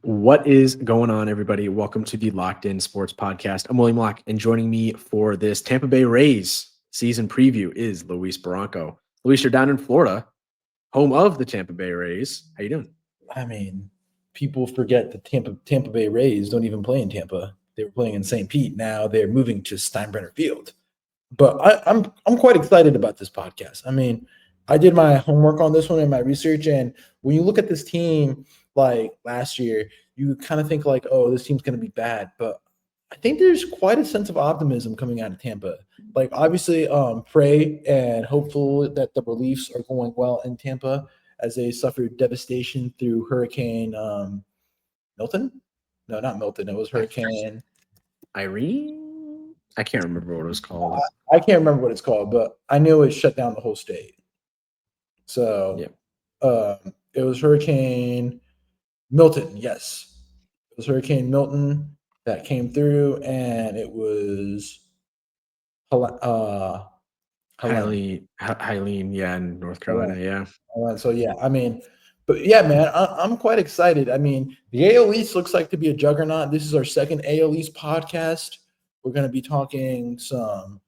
What is going on, everybody? Welcome to the Locked In Sports Podcast. I'm William Locke, and joining me for this Tampa Bay Rays season preview is Luis Barranco. Luis, you're down in Florida, home of the Tampa Bay Rays. How you doing? I mean, people forget the Tampa Bay Rays don't even play in Tampa. They were playing in St. Pete. Now they're moving to Steinbrenner Field. But I'm quite excited about this podcast. I mean, I did my homework on this one and my research, and when you look at this team like last year, you kind of think like, oh, this team's going to be bad. But I think there's quite a sense of optimism coming out of Tampa. Like obviously, pray and hopeful that the reliefs are going well in Tampa as they suffered devastation through Hurricane Milton. No, not Milton. It was Hurricane Irene? I can't remember what it was called. I can't remember what it's called, but I knew it shut down the whole state. So Yeah. it was Hurricane Milton. Yes, it was Hurricane Milton that came through, and it was uh, Helene. Hyleen, yeah, in North Carolina, yeah. So yeah, I mean, but yeah, man, I'm quite excited. I mean, the AL East looks like to be a juggernaut. This is our second AL East podcast. We're going to be talking some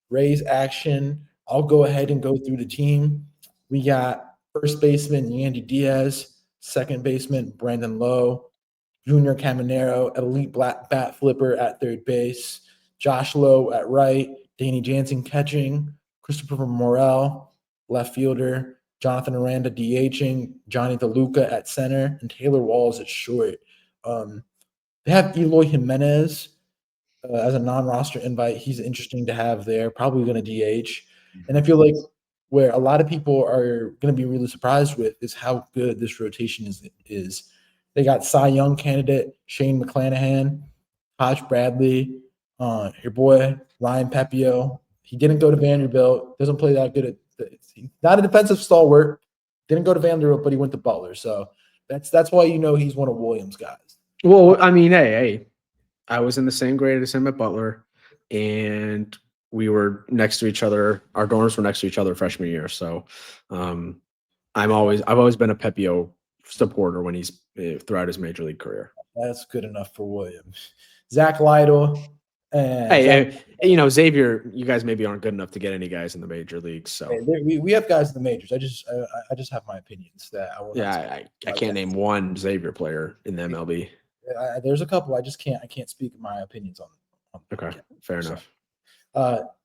Rays action. I'll go ahead and go through the team. We got first baseman Yandy Diaz, second baseman Brandon Lowe, Junior Caminero, elite black bat flipper at third base, Josh Lowe at right, Danny Jansen catching, Christopher Morel, left fielder, Jonathan Aranda DHing, Johnny DeLuca at center, and Taylor Walls at short. They have Eloy Jimenez as a non-roster invite. He's interesting to have there. Probably going to DH. And I feel like where a lot of people are going to be really surprised with is how good this rotation is. They got Cy Young candidate Shane McClanahan, Hodge Bradley, your boy Ryan Pepio. He didn't go to Vanderbilt. Doesn't play that good he's not a defensive stalwart. Didn't go to Vanderbilt, but he went to Butler. So that's why he's one of Williams' guys. Well, I mean, hey, I was in the same grade as him at Butler, and we were next to each other. Our dorms were next to each other freshman year. So I've always been a Pepio supporter when he's throughout his major league career. That's good enough for Williams. Zach Lytle and Xavier, you guys maybe aren't good enough to get any guys in the major leagues. So we have guys in the majors. I just have my opinions that I will. Yeah, I can't name one Xavier player in the MLB. There's a couple. I can't speak my opinions on. Okay, fair enough.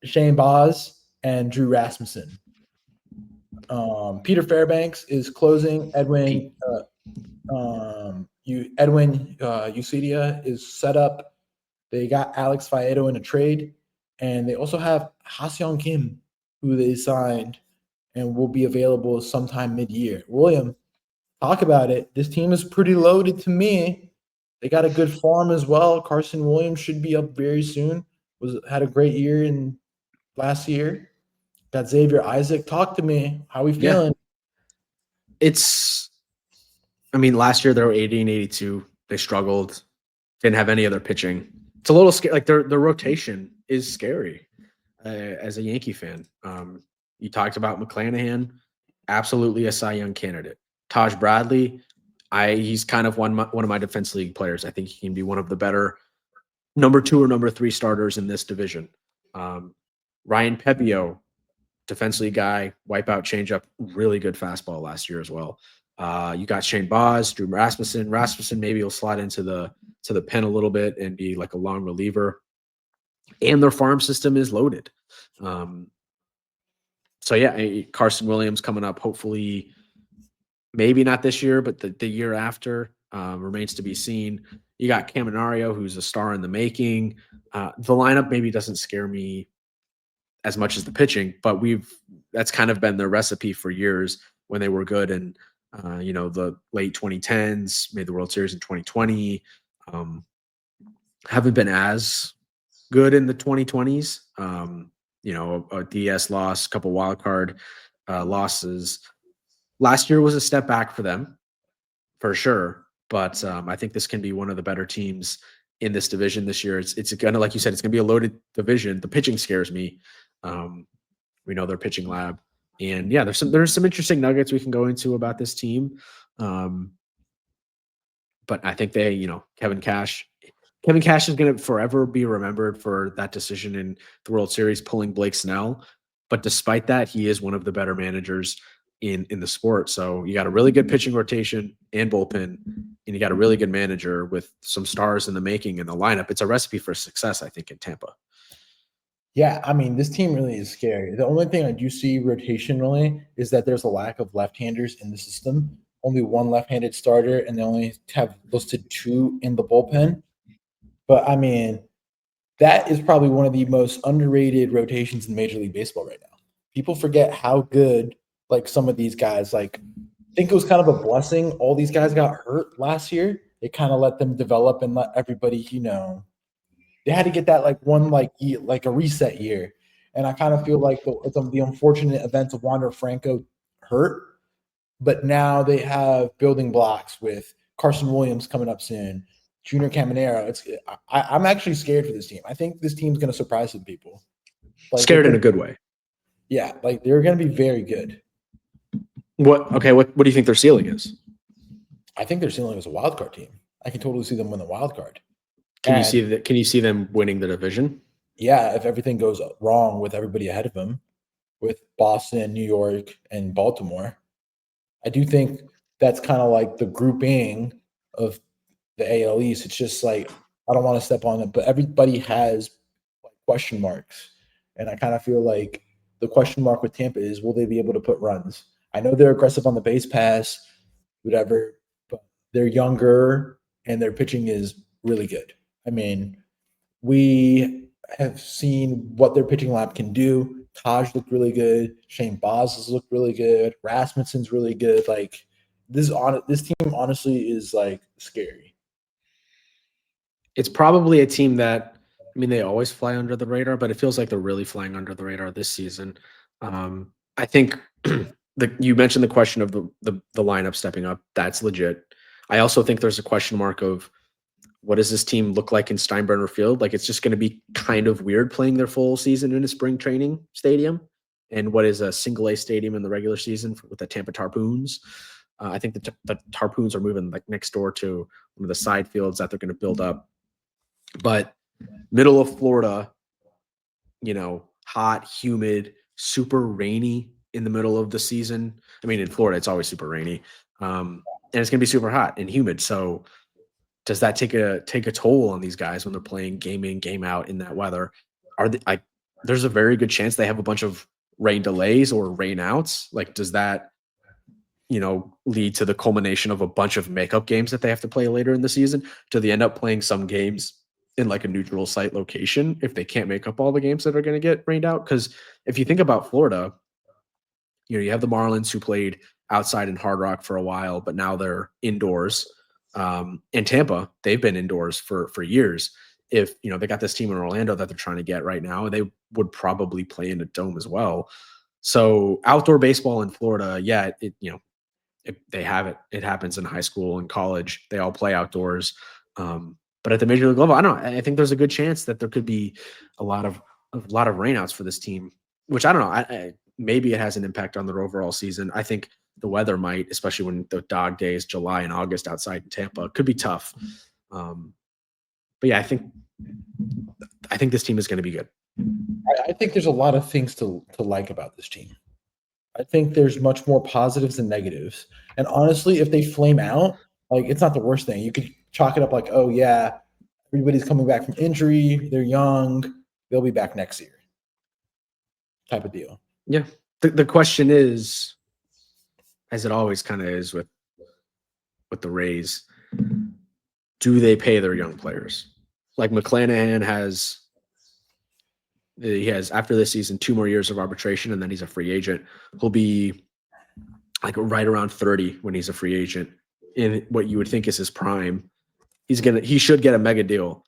Shane Boz and Drew Rasmussen. Peter Fairbanks is closing. Edwin Ucedia is set up. They got Alex Faedo in a trade, and they also have Ha-Seong Kim, who they signed and will be available sometime mid-year. William, talk about it. This team is pretty loaded to me. They got a good farm as well. Carson Williams should be up very soon. Had a great year in last year. Got Xavier Isaac. Talk to me. How are we feeling? Last year they were 80 and 82. They struggled. Didn't have any other pitching. It's a little scary. Like their rotation is scary as a Yankee fan. You talked about McClanahan, absolutely a Cy Young candidate. Taj Bradley, he's kind of one of my defense league players. I think he can be one of the better number 2 or number 3 starters in this division. Ryan Pepio, defense league guy, wipeout changeup, really good fastball last year as well. You got Shane Boz, Drew Rasmussen. Rasmussen maybe will slide into the pen a little bit and be like a long reliever. And their farm system is loaded. Carson Williams coming up, hopefully maybe not this year, but the year after remains to be seen. You got Caminero, who's a star in the making. The lineup maybe doesn't scare me as much as the pitching, but that's kind of been their recipe for years when they were good and the late 2010s, made the World Series in 2020. Haven't been as good in the 2020s. A DS loss, a couple wild card losses. Last year was a step back for them, for sure. But I think this can be one of the better teams in this division this year. It's gonna, like you said, it's gonna be a loaded division. The pitching scares me. We know their pitching lab. And yeah, there's some interesting nuggets we can go into about this team. but I think Kevin Cash is going to forever be remembered for that decision in the World Series, pulling Blake Snell. But despite that, he is one of the better managers in the sport. So you got a really good pitching rotation and bullpen, and you got a really good manager with some stars in the making in the lineup. It's a recipe for success, I think, in Tampa. Yeah, I mean, this team really is scary. The only thing I do see rotationally is that there's a lack of left-handers in the system. Only one left-handed starter, and they only have listed 2 in the bullpen. But I mean, that is probably one of the most underrated rotations in Major League Baseball right now. People forget how good like some of these guys like. I think it was kind of a blessing. All these guys got hurt last year. They kind of let them develop and let everybody, they had to get that like one like a reset year. And I kind of feel like the unfortunate events of Wander Franco hurt, but now they have building blocks with Carson Williams coming up soon, Junior Caminero. I'm actually scared for this team. I think this team's going to surprise some people. Like Scared in a good way. Yeah, like they're going to be very good. What do you think their ceiling is? I think their ceiling is a wild card team. I can totally see them win the wild card. Can you see them winning the division? Yeah, if everything goes wrong with everybody ahead of them, with Boston, New York, and Baltimore. I do think that's kind of like the grouping of the AL East. It's just like I don't want to step on it, but everybody has like question marks, and I kind of feel like the question mark with Tampa is will they be able to put runs? I know they're aggressive on the base pass, whatever, but they're younger and their pitching is really good. I mean, we have seen what their pitching lab can do. Taj looked really good. Shane Baz has looked really good. Rasmussen's really good. Like this team honestly is like scary. It's probably a team that, I mean, they always fly under the radar, but it feels like they're really flying under the radar this season. I think you mentioned the question of the lineup stepping up. That's legit. I also think there's a question mark of what does this team look like in Steinbrenner Field? Like it's just going to be kind of weird playing their full season in a spring training stadium. And what is a single A stadium in the regular season with the Tampa Tarpoons? I think the Tarpoons are moving like next door to one of the side fields that they're going to build up. But middle of Florida, hot, humid, super rainy in the middle of the season. I mean, in Florida, it's always super rainy. And it's going to be super hot and humid. So does that take a toll on these guys when they're playing game in, game out in that weather? There's a very good chance they have a bunch of rain delays or rain outs. Like, does that, lead to the culmination of a bunch of makeup games that they have to play later in the season? Do they end up playing some games in like a neutral site location if they can't make up all the games that are going to get rained out? Because if you think about Florida, you have the Marlins who played outside in Hard Rock for a while, but now they're indoors. In Tampa, they've been indoors for years. If they got this team in Orlando that they're trying to get right now, they would probably play in a dome as well. So outdoor baseball in Florida, yeah, they have it. It happens in high school and college. They all play outdoors. But at the major league level, I don't know. I think there's a good chance that there could be a lot of rainouts for this team, which I don't know. Maybe it has an impact on their overall season. I think the weather might, especially when the dog days, July and August outside in Tampa, could be tough. But yeah, I think this team is going to be good. I think there's a lot of things to like about this team. I think there's much more positives than negatives. And honestly, if they flame out, like it's not the worst thing. You could chalk it up like, oh yeah, everybody's coming back from injury. They're young. They'll be back next year. Type of deal. Yeah. The question is, as it always kind of is with the Rays, do they pay their young players? Like McClanahan has after this season 2 more years of arbitration, and then he's a free agent. He'll be like right around 30 when he's a free agent in what you would think is his prime. He should get a mega deal.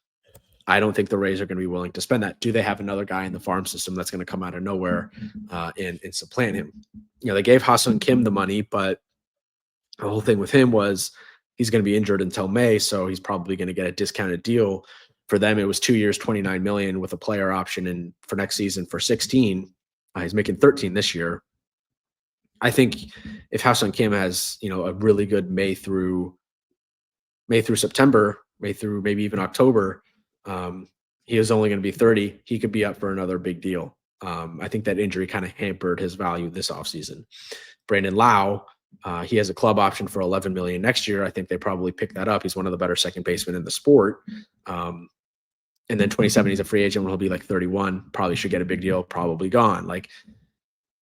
I don't think the Rays are going to be willing to spend that. Do they have another guy in the farm system that's going to come out of nowhere and supplant him? They gave Ha-Seong Kim the money, but the whole thing with him was he's going to be injured until May, so he's probably going to get a discounted deal. For them, it was 2 years, $29 million with a player option, and for next season for 16, he's making 13 this year. I think if Ha-Seong Kim has a really good May through May through September, May through maybe even October, he is only going to be 30. He could be up for another big deal. I think that injury kind of hampered his value this offseason. Brandon Lau, he has a club option for $11 million next year. I think they probably pick that up. He's one of the better second basemen in the sport. And then 27, he's a free agent when he'll be like 31. Probably should get a big deal. Probably gone. Like,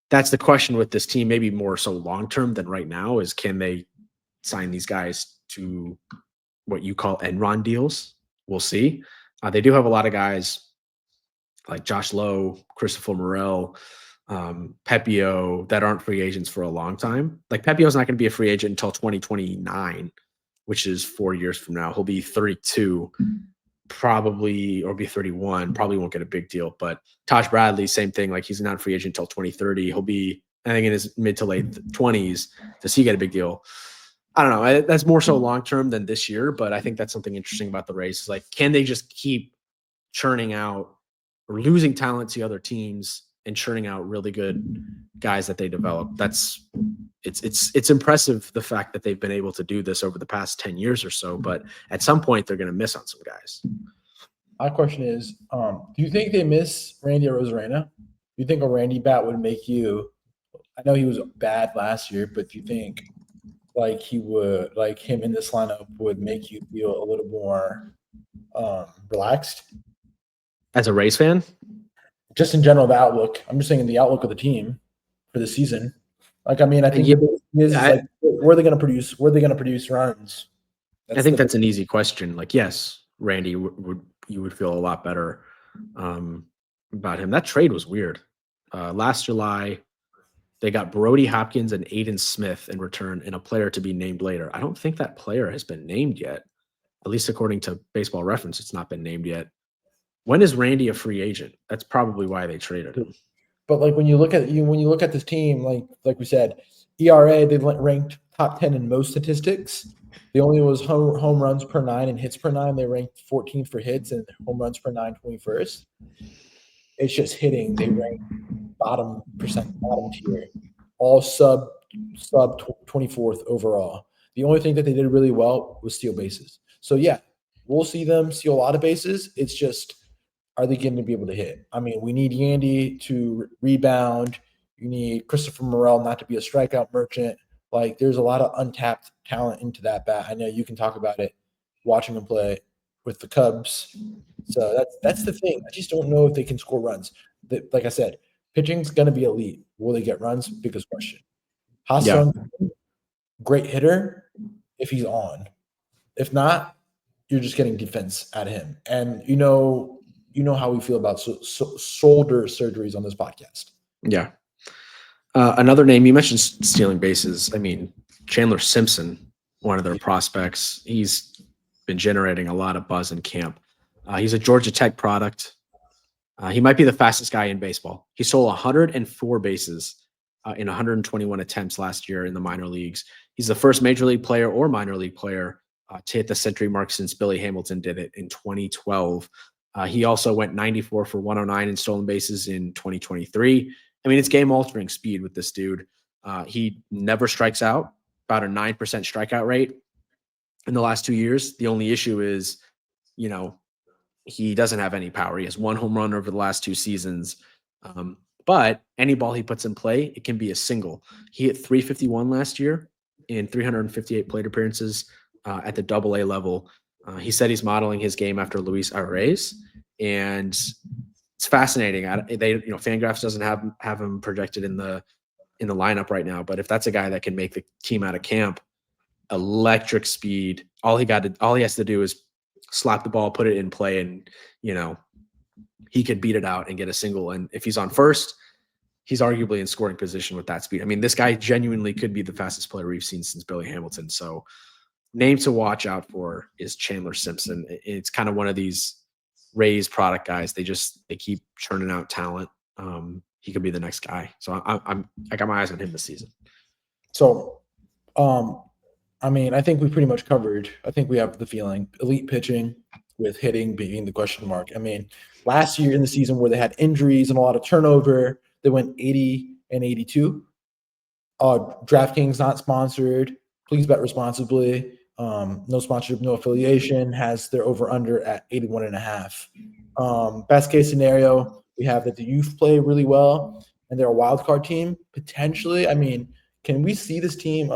that's the question with this team, maybe more so long-term than right now, is can they sign these guys to what you call Enron deals? We'll see. They do have a lot of guys like Josh Lowe, Christopher Morel, Pepio that aren't free agents for a long time. Like, Pepio's not going to be a free agent until 2029, which is 4 years from now. He'll be 32 probably, or be 31, probably won't get a big deal. But Taj Bradley, same thing. Like, he's not a free agent until 2030. He'll be, I think, in his mid to late 20s. Does he get a big deal? I don't know. That's more so long-term than this year, but I think that's something interesting about the race. Is like, can they just keep churning out or losing talent to other teams and churning out really good guys that they develop? It's impressive, the fact that they've been able to do this over the past 10 years or so, but at some point they're going to miss on some guys. My question is, do you think they miss Randy Arozarena? Do you think a Randy bat would make you, I know he was bad last year, but do you think like he would, like him in this lineup would make you feel a little more relaxed? As a Rays fan? Just in general, the outlook. I'm just saying the outlook of the team for the season. Like, I mean, I think like, where are they going to produce? Where are they going to produce runs? I think that's an easy question. Like, yes, Randy you would feel a lot better about him. That trade was weird. Last July, they got Brody Hopkins and Aiden Smith in return, and a player to be named later. I don't think that player has been named yet. At least according to Baseball Reference, it's not been named yet. When is Randy a free agent? That's probably why they traded him. But like, when you look at this team, like we said, ERA, they ranked top 10 in most statistics. The only was home runs per 9 and hits per 9. They ranked 14th for hits, and home runs per 9, 21st. It's just hitting. They ranked bottom tier, all sub 24th overall. The only thing that they did really well was steal bases. So yeah, we'll see them steal a lot of bases. It's just, are they going to be able to hit? I mean, we need Yandy to rebound. You need Christopher Morel not to be a strikeout merchant. Like, there's a lot of untapped talent into that bat. I know you can talk about it watching them play with the Cubs. So that's the thing. I just don't know if they can score runs. Like I said, pitching's going to be elite. Will they get runs? Biggest question. Ha-Seong, great hitter if he's on. If not, you're just getting defense out of him. And you know how we feel about shoulder surgeries on this podcast. Yeah. Another name, you mentioned stealing bases. I mean, Chandler Simpson, one of their prospects. He's been generating a lot of buzz in camp. He's a Georgia Tech product. He might be the fastest guy in baseball. He stole 104 bases in 121 attempts last year in the minor leagues. He's the first major league player or minor league player to hit the century mark since Billy Hamilton did it in 2012. He also went 94 for 109 in stolen bases in 2023. I mean, it's game-altering speed with this dude. He never strikes out, about a 9% strikeout rate in the last 2 years. The only issue is, he doesn't have any power. He has one home run over the last 2 seasons. But any ball he puts in play, it can be a single. He hit 351 last year in 358 plate appearances at the AA level. He said he's modeling his game after Luis Arraez, and it's fascinating. Fangraphs doesn't have him projected in the lineup right now, but if that's a guy that can make the team out of camp, electric speed. All he has to do is slap the ball, put it in play, and he could beat it out and get a single. And if he's on first, he's arguably in scoring position with that speed. I mean, this guy genuinely could be the fastest player we've seen since Billy Hamilton. So, name to watch out for is Chandler Simpson. It's kind of one of these Rays product guys. They keep churning out talent. He could be the next guy. So I got my eyes on him this season. So, I mean, I think we pretty much covered. I think we have the feeling elite pitching with hitting being the question mark. I mean, last year in the season where they had injuries and a lot of turnover, they went 80 and 82. DraftKings not sponsored. Please bet responsibly. No sponsorship, no affiliation, has their over-under at 81.5. Best case scenario, we have that the youth play really well, and they're a wild card team, potentially. I mean, can we see this team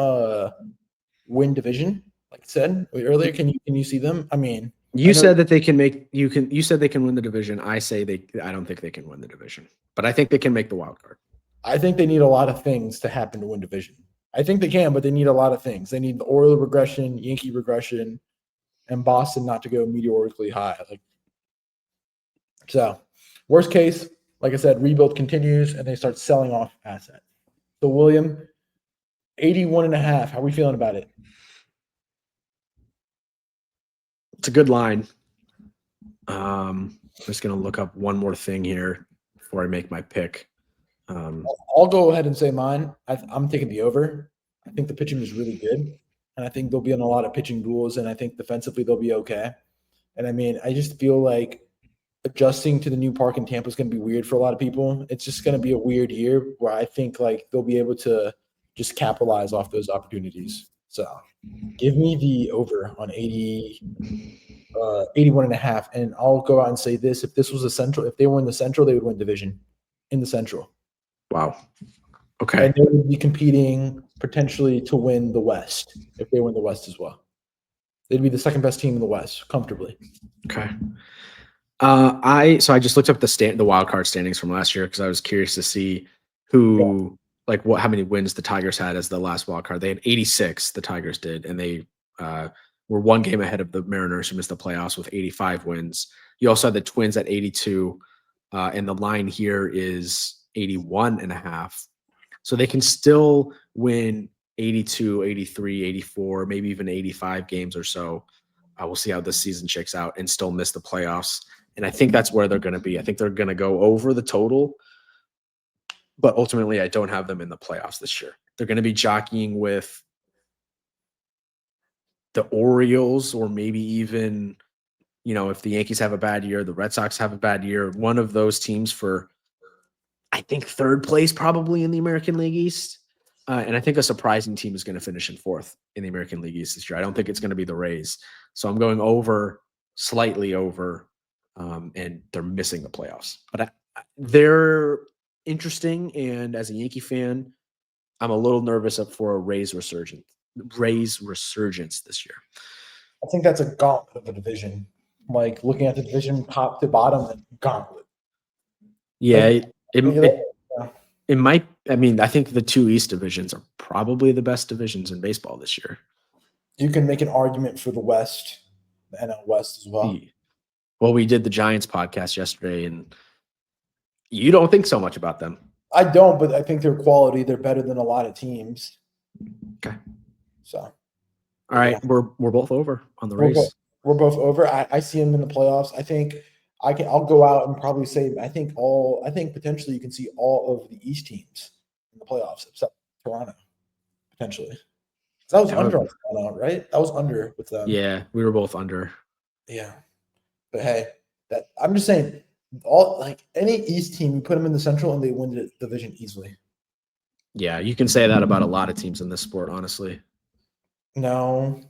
win division? Like I said earlier, can you see them? I mean, You said that they can make you said they can win the division. I don't think they can win the division, but I think they can make the wild card. I think they need a lot of things to happen to win division. I think they can, but they need a lot of things. They need the Oriole regression, Yankee regression, and Boston not to go meteorically high. So, worst case, like I said, rebuild continues and they start selling off assets. So, William, 81.5. How are we feeling about it? It's a good line. I'm just going to look up one more thing here before I make my pick. I'll go ahead and say mine. I'm taking the over. I think the pitching is really good, and I think they'll be in a lot of pitching duels, and I think defensively they'll be okay. And I mean, I just feel like adjusting to the new park in Tampa is going to be weird for a lot of people. It's just going to be a weird year where I think like they'll be able to just capitalize off those opportunities. So give me the over on 81.5. And I'll go out and say this. If this was a Central, if they were in the Central, they would win division in the Central. Wow. Okay. And they would be competing potentially to win the West if they win the West as well. They'd be the second best team in the West comfortably. Okay. I just looked up the wild card standings from last year because I was curious to see how many wins the Tigers had as the last wild card. They had 86, the Tigers did, and they were one game ahead of the Mariners, who missed the playoffs, with 85 wins. You also had the Twins at 82, and the line here is 81.5. So they can still win 82, 83, 84, maybe even 85 games or so. We'll see how this season shakes out and still miss the playoffs. And I think that's where they're going to be. I think they're going to go over the total, but ultimately I don't have them in the playoffs this year. They're going to be jockeying with the Orioles, or maybe even, if the Yankees have a bad year, the Red Sox have a bad year, one of those teams for, I think, third place probably in the American League East. And I think a surprising team is going to finish in fourth in the American League East this year. I don't think it's going to be the Rays. So I'm going slightly over, and they're missing the playoffs. But they're interesting, and as a Yankee fan, I'm a little nervous for a Rays resurgence this year. I think that's a gauntlet of a division. Like looking at the division top to bottom, gauntlet. Yeah, it might. I mean, I think the two East divisions are probably the best divisions in baseball this year. You can make an argument for the West, the NL West as well. Well, we did the Giants podcast yesterday, and you don't think so much about them. I don't, but I think their quality, they're better than a lot of teams. Okay. So. All right, yeah. We're both over on the Rays. We're both over. I see them in the playoffs. I think I'll go out and probably say I think potentially you can see all of the East teams in the playoffs except Toronto, potentially. That was under on Toronto, right? That was under with them. Yeah, we were both under. Yeah. But hey, I'm just saying, any East team, you put them in the Central and they win the division easily. Yeah, you can say that about a lot of teams in this sport, honestly. No.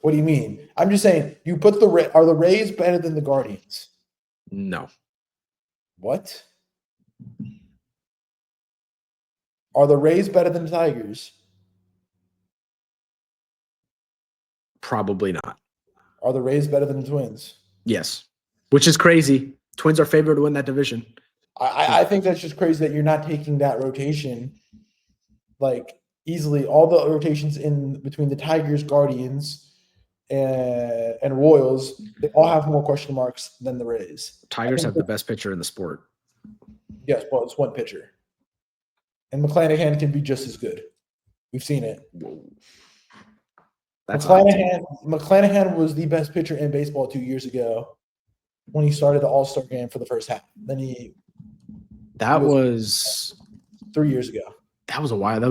What do you mean? I'm just saying, you put are the Rays better than the Guardians? No. What? Are the Rays better than the Tigers? Probably not. Are the Rays better than the Twins? Yes. Which is crazy. Twins are favored to win that division. I think that's just crazy that you're not taking that rotation easily. All the rotations in between the Tigers, Guardians, and Royals, they all have more question marks than the Rays. Tigers have the best pitcher in the sport. Yes, well, it's one pitcher. And McClanahan can be just as good. We've seen it. McClanahan was the best pitcher in baseball 2 years ago when he started the All-Star game for the first half. Then that was 3 years ago. That was a while. I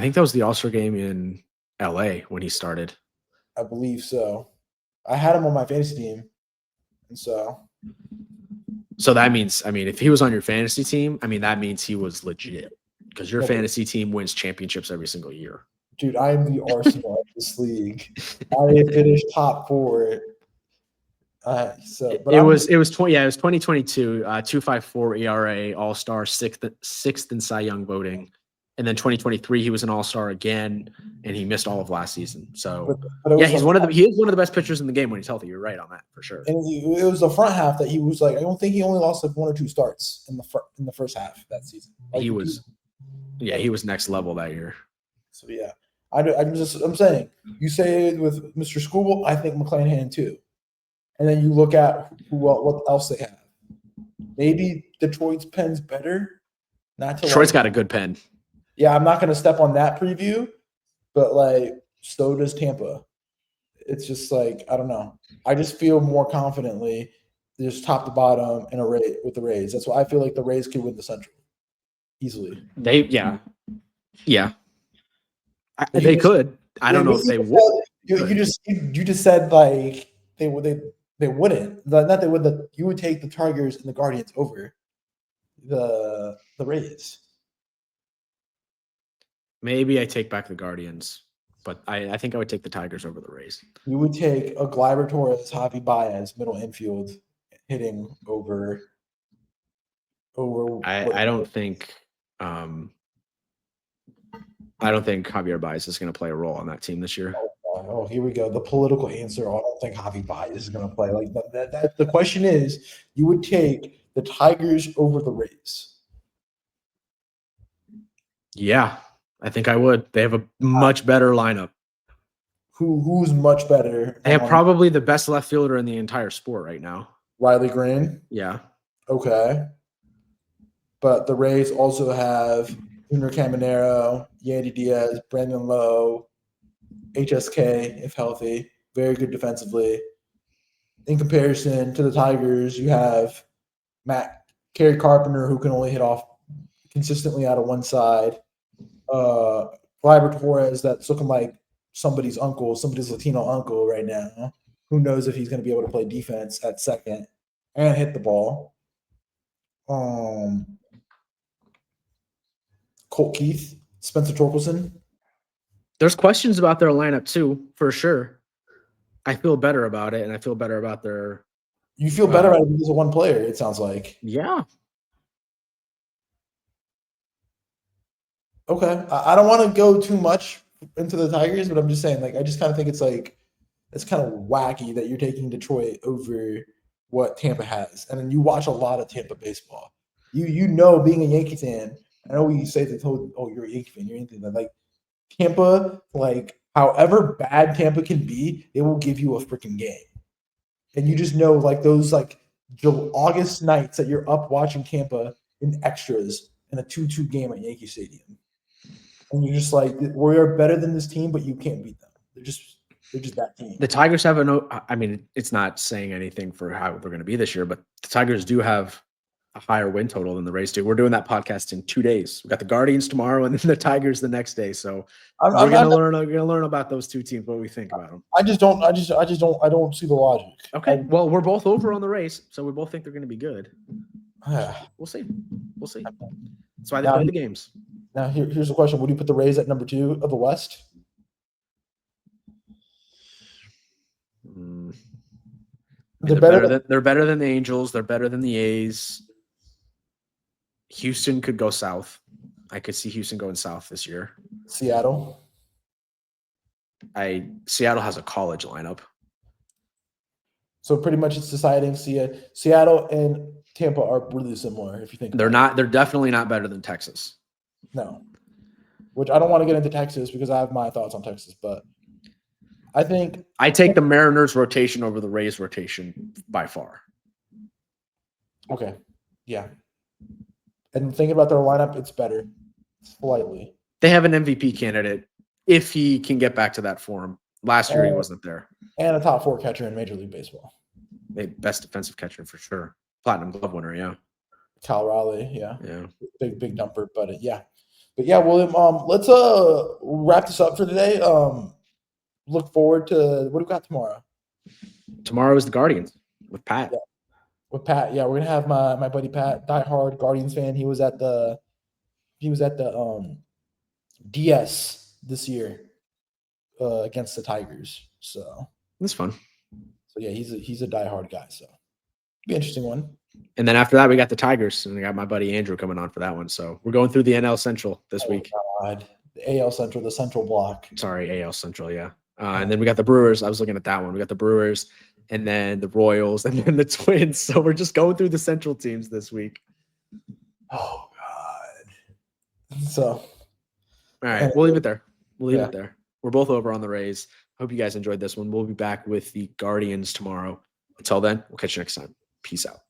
think that was the All-Star game in LA when he started. I believe so. I had him on my fantasy team. And so that means, if he was on your fantasy team, that means he was legit, because your fantasy team wins championships every single year. Dude, I am the Arsenal of this league. I finished top 4. It was 2022, 2.54 ERA, All-Star, sixth in Cy Young voting. And then 2023, he was an All-Star again, and he missed all of last season. So but he is one of the best pitchers in the game when he's healthy. You're right on that for sure. And it was the front half that he was like, I don't think he only lost like 1 or 2 starts in the first half of that season. Like, he was next level that year. So yeah, I'm saying, you say it with Mr. School, I think McClanahan too. And then you look at what else they have. Maybe Detroit's pen's better. Detroit's got a good pen. Yeah, I'm not going to step on that preview, but like so does Tampa. It's just like, I don't know. I just feel more confidently just top to bottom in with the Rays. That's why I feel like the Rays could win the Central easily. They could. I don't know if they would. You just said like they wouldn't. Not they would. You would take the Tigers and the Guardians over the Rays. Maybe I take back the Guardians, but I think I would take the Tigers over the Rays. You would take a Gleyber Torres, Javi Baez, middle infield hitting over. I don't think Javier Baez is going to play a role on that team this year. Oh, here we go. The political answer. I don't think Javi Baez is going to play. Like that. The question is, you would take the Tigers over the Rays. Yeah, I think I would. They have a much better lineup. Who's much better? They have probably the best left fielder in the entire sport right now. Riley Green? Yeah. Okay. But the Rays also have Junior Caminero, Yandy Diaz, Brandon Lowe, HSK, if healthy. Very good defensively. In comparison to the Tigers, you have Kerry Carpenter, who can only hit off consistently out of one side. Gleyber Torres, that's looking like somebody's Latino uncle right now. Who knows if he's going to be able to play defense at second and hit the ball. Colt Keith, Spencer Torkelson. There's questions about their lineup too, for sure. I feel better about it, and I feel better about their. You feel better about it because of one player, it sounds like. Yeah. Okay. I don't want to go too much into the Tigers, but I'm just saying, like, I just kind of think it's kind of wacky that you're taking Detroit over what Tampa has. And then you watch a lot of Tampa baseball. You know, being a Yankee fan, I know you say you're a Yankee fan, you're anything like Tampa, like however bad Tampa can be, they will give you a freaking game. And you just know, like, those like August nights that you're up watching Tampa in extras in a 2-2 game at Yankee Stadium. And you're just like, we are better than this team, but you can't beat them. They're just that team. The Tigers have it's not saying anything for how they're going to be this year, but the Tigers do have a higher win total than the Rays do. We're doing that podcast in 2 days. We got the Guardians tomorrow and then the Tigers the next day. So we're going to learn about those two teams, what we think about them. I don't see the logic. Okay. Well, we're both over on the Rays, so we both think they're going to be good. We'll see. That's why they play the games. Now, here's the question. Would you put the Rays at number 2 of the West? They're better than the Angels. They're better than the A's. Houston could go south. I could see Houston going south this year. Seattle? Seattle has a college lineup. So pretty much it's deciding Seattle and Tampa are really similar, if you think. They're definitely not better than Texas. No. Which I don't want to get into Texas because I have my thoughts on Texas, but I think I take the Mariners rotation over the Rays rotation by far. Okay. Yeah. And thinking about their lineup, it's better. Slightly. They have an MVP candidate if he can get back to that form. Last year he wasn't there. And a top 4 catcher in Major League Baseball. Best defensive catcher for sure. Platinum Glove winner, yeah. Cal Raleigh, yeah. Yeah. Big dumper, but yeah. But yeah, William, let's wrap this up for today. Look forward to what do we got tomorrow? Tomorrow is the Guardians with Pat. Yeah. With Pat, yeah, we're gonna have my buddy Pat, diehard Guardians fan. He was at the DS this year. against the Tigers. So That's fun. yeah, he's a diehard guy. So be an interesting one. And then after that, we got the Tigers, and we got my buddy Andrew coming on for that one. So we're going through the NL Central this week. God. The AL Central, the Central block. Sorry, AL Central, yeah. And then we got the Brewers. I was looking at that one. We got the Brewers, and then the Royals, and then the Twins. So we're just going through the Central teams this week. Oh God. So all right, we'll leave it there. We'll leave it there. We're both over on the Rays. Hope you guys enjoyed this one. We'll be back with the Guardians tomorrow. Until then, we'll catch you next time. Peace out.